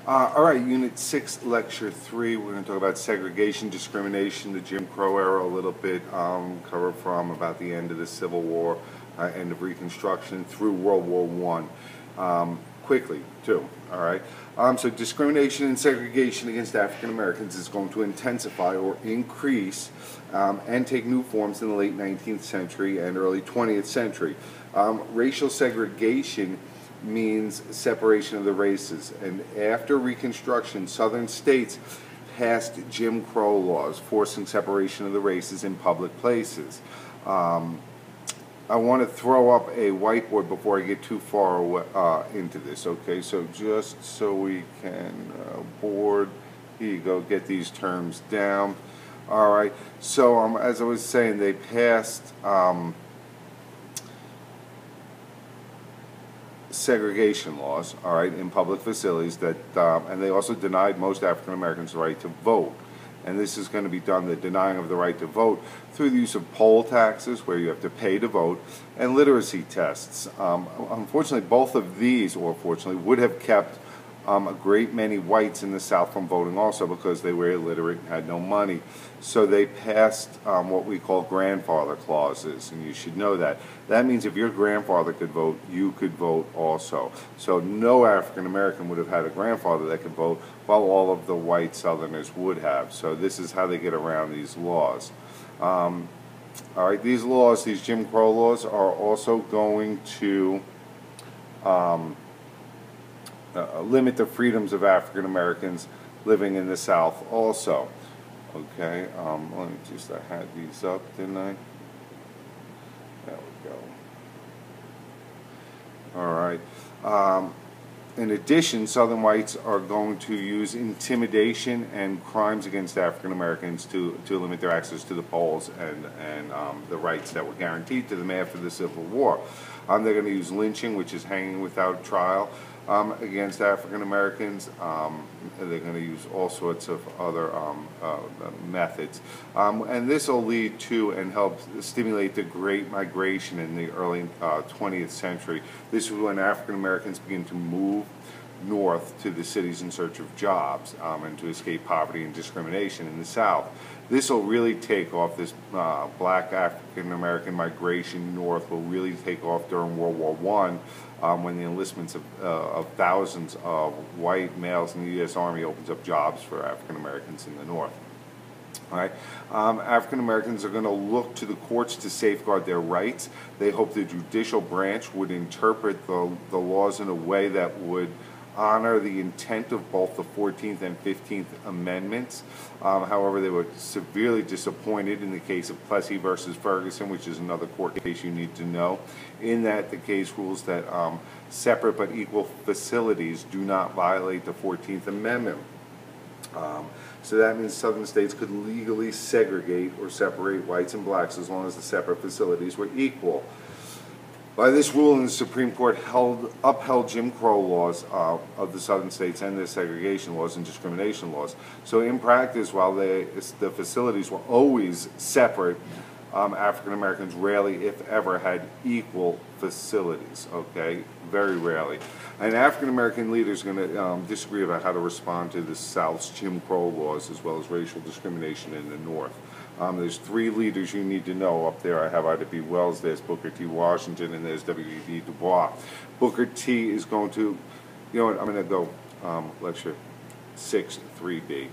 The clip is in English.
All right, Unit 6, Lecture 3. We're going to talk about segregation, discrimination, the Jim Crow era a little bit, cover from about the end of the Civil War, end of Reconstruction through World War I. Quickly, too. All right. So discrimination and segregation against African Americans is going to intensify or increase and take new forms in the late 19th century and early 20th century. Racial segregation means separation of the races, and after Reconstruction, southern states passed Jim Crow laws forcing separation of the races in public places. I want to throw up a whiteboard before I get too far into this, okay? So just so we can board, here you go, get these terms down. All right, so as I was saying, they passed segregation laws, all right, in public facilities that, and they also denied most African Americans the right to vote. And this is going to be done, the denying of the right to vote, through the use of poll taxes, where you have to pay to vote, and literacy tests. Unfortunately, both of these, or fortunately, would have kept a great many whites in the South from voting also, because they were illiterate and had no money. So they passed what we call grandfather clauses, and you should know that. That means if your grandfather could vote, you could vote also. So no African American would have had a grandfather that could vote, while all of the white Southerners would have. So this is how they get around these laws. All right, these laws, these Jim Crow laws, are also going to limit the freedoms of African Americans living in the South also. Okay, let me just, I had these up, didn't I? There we go. All right. In addition, Southern whites are going to use intimidation and crimes against African Americans to limit their access to the polls and the rights that were guaranteed to them after the Civil War. They're going to use lynching, which is hanging without trial, against African Americans. They're going to use all sorts of other methods. And this will lead to and help stimulate the Great Migration in the early 20th century. This is when African Americans begin to move north to the cities in search of jobs and to escape poverty and discrimination in the South. This will really take off. This black African American migration north will really take off during World War I, when the enlistments of thousands of white males in the U.S. Army opens up jobs for African Americans in the north. All right. African Americans are going to look to the courts to safeguard their rights. They hope the judicial branch would interpret the laws in a way that would honor the intent of both the 14th and 15th Amendments. However, they were severely disappointed in the case of Plessy versus Ferguson, which is another court case you need to know, in that the case rules that separate but equal facilities do not violate the 14th Amendment. So that means southern states could legally segregate or separate whites and blacks as long as the separate facilities were equal. By this ruling, the Supreme Court upheld Jim Crow laws of the southern states and their segregation laws and discrimination laws. So in practice, while the facilities were always separate, African Americans rarely, if ever, had equal facilities, okay? Very rarely. And African American leaders are going to disagree about how to respond to the South's Jim Crow laws as well as racial discrimination in the North. There's three leaders you need to know up there. I have Ida B. Wells, there's Booker T. Washington, and there's W.E.B. Du Bois. Booker T is going to, you know what, I'm going to go lecture 6, 3B.